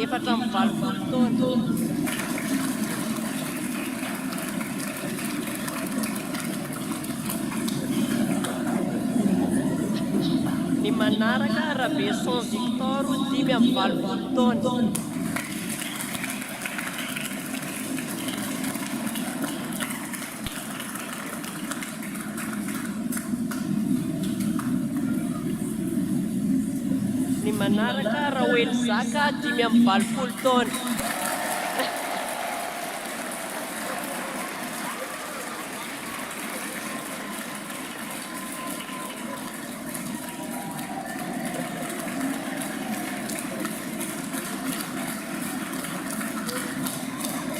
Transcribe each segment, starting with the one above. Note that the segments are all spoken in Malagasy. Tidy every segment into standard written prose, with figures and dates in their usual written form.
efatra amby valopolo taona. Ny manaraka Rabeson Victor 5 amby valopolo taona. Ny manaraka Raoely Zaka 5 amby valopolo taona.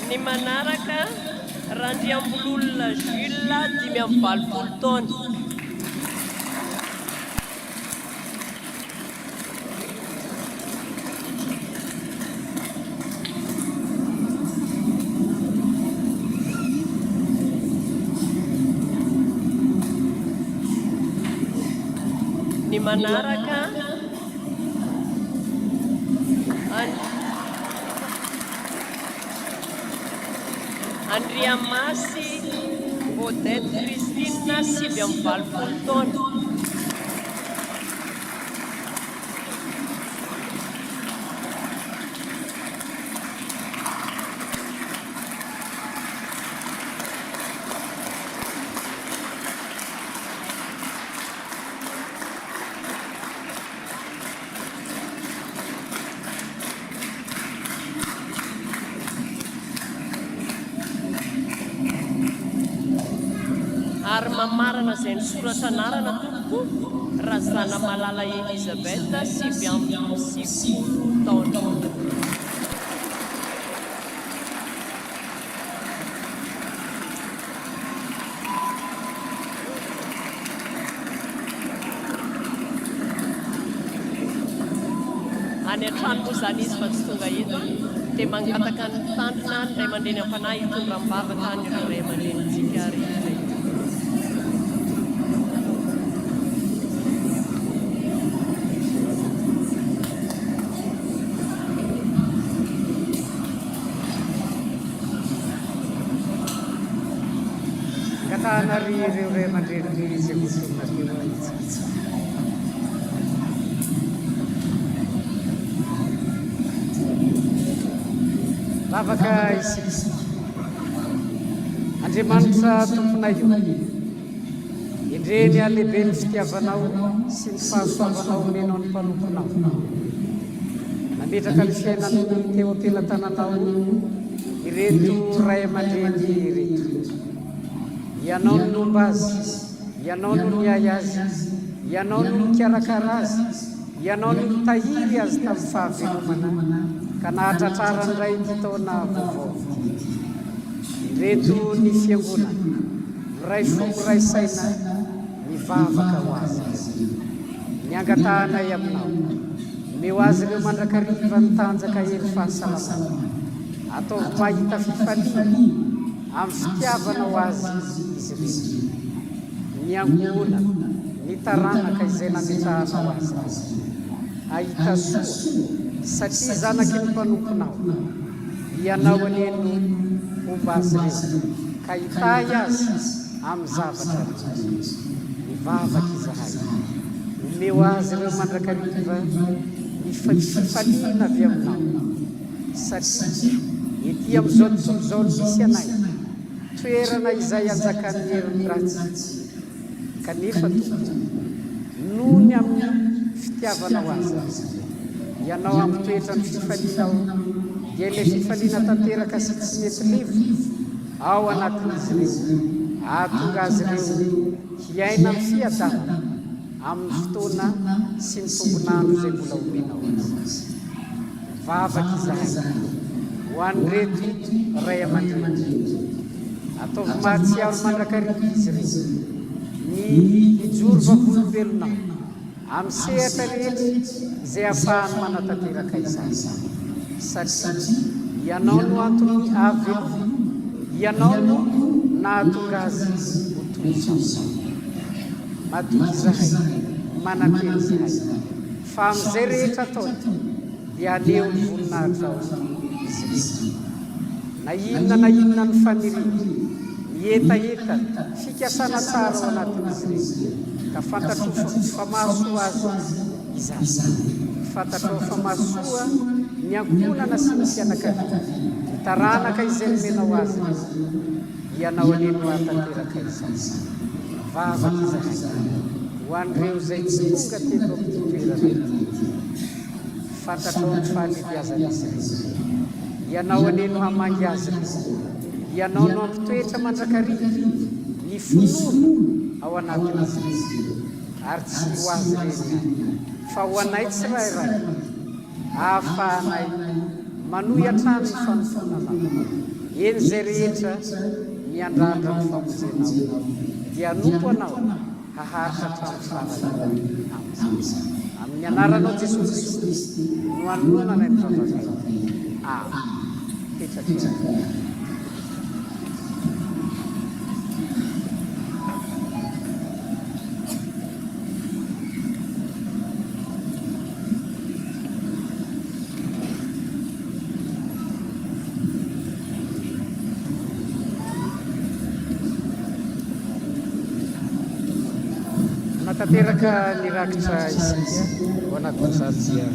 Ny manaraka Randriambololona Jules 5 amby valopolo taona. Ny manaraka Andriamasy Odette Christine 5 amby valopolo taona. Ary mamarana izay nisoratra anarana tompoko Razana Malala Elizabeth 5 amby 20 taona. Any an-trano moa zany izy fa tsy tonga eto dia mangataka ny tandrina ny ray aman-dreny am-panahy hitondra mibavaka any ireo ray aman-drenitsika rehetra. Angatahana ireo ray aman-dreny izay voasorona teo itsitsy. Bavaka isika Andriamanitra tomponay indreny alehibe ny fitiavanao sy ny fahasoavanao menao ny mpanomponao. Nametraka ny fiainany teo am-pelantananao ireto ray aman-dreny ireto. Ianao no nomba azy, ianao no niay azy, ianao no nikarakara azy, ianao no nitahiry azy tamin'ny fahavelomana ka nahatratrara ny ray taona vaovao. Ireto ny fiangonana, ray foko ray saina mivavaka ho azy. Niangatahanay aminao, meo azy ireo mandrakariva ny tanjaka hery fahasalamana. Ataovy mahita fifaliana amin'ny fitiavana ho azy izy ireo. Niangona, nitaranaka izay nametrahanao azy. Ahita soa satria zanaky ny mpanomponao. Ianao aneno omba azy ireo ka hitay azy amin'ny zavatra rehetra. Mivavaka izahay, omeo azy ireo mandrakariva ny fifaliana avy aminao. Satria ety amin'izao tontolo izao misy anay toerana izay anjakan'ny herin'ny ratsy. Kanefa tompo noho ny amin'ny fitiavanao azy. Ianao amin'ny toetra ny fifalianao dia ilay fifaliana tanteraka sy tsy mety levo ao anatin'izy ireo. Ahatonga azy ireo hiaina amin'ny fiadana amin'ny fotoana sy ny tombonandro izay mbola omenao azy. Vavaka izahay ho an'ireto ray aman-dreny. Ataovy mahatsiaro mandrakariva izy ireo ny hijoro vavolombelonao amin'ny sehatra rehetra izay ahafahany manatanteraka izany. Satria ianao no antony ahavelomana, ianao no nahatonga azy ho toy izao. Matoky izahay, mananteny izahay fa amin'izay rehetra ataony dia aneo ny voninahitra ao izy ireo na inona ny faniriana mietaeta fikasana tsara ao anatin'izy ireo ka fantatro fa mahasoa azy izany fantatro fa mahasoa ny ankonana sy ny fianakavia taranaka izay nomenao azy ianao aneno atanteraka izany vavaka izahay ho an'ireo izay tsy tonga teto amin'ny toerana fantatrao ny fahalebiazan'izy ireo ianao aneno hamangy azy ireo ianao no ampitoetra mandrakariva ny finono ao anatin'izy ireo ary tsy ho azy reny fa ho anay tsirairay ahafahanay manohy hatrany ny fanofonanao eny izay rehetra miandrandra ny famonjenao dia nompo anao haharitra hatrany farany amin'izany amin'ny anaranao Jesosy Kristy no anonana ny vavakay petrapetraka tanteraka nirakitra isika ho anatin'izany dia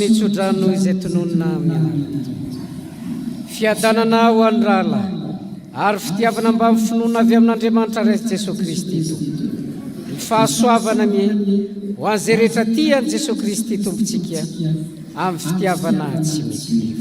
Nitsodrano izay tononona mianarana fiadanana ho any rahalahy ary fitiavana mba ny finoana avy amin'Andriamanitra resy Jesosy Kristy tompo ny fahasoavana mie ho an'izay rehetra tiany Jesosy Kristy tompontsika amin'ny fitiavana tsy mitovy.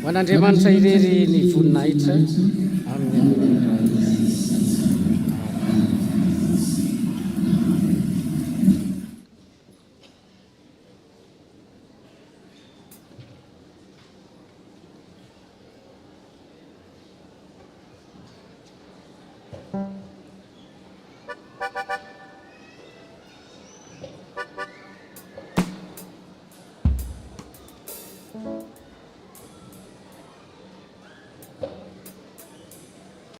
Ho an'Andriamanitra irery ny voninahitra amin'ny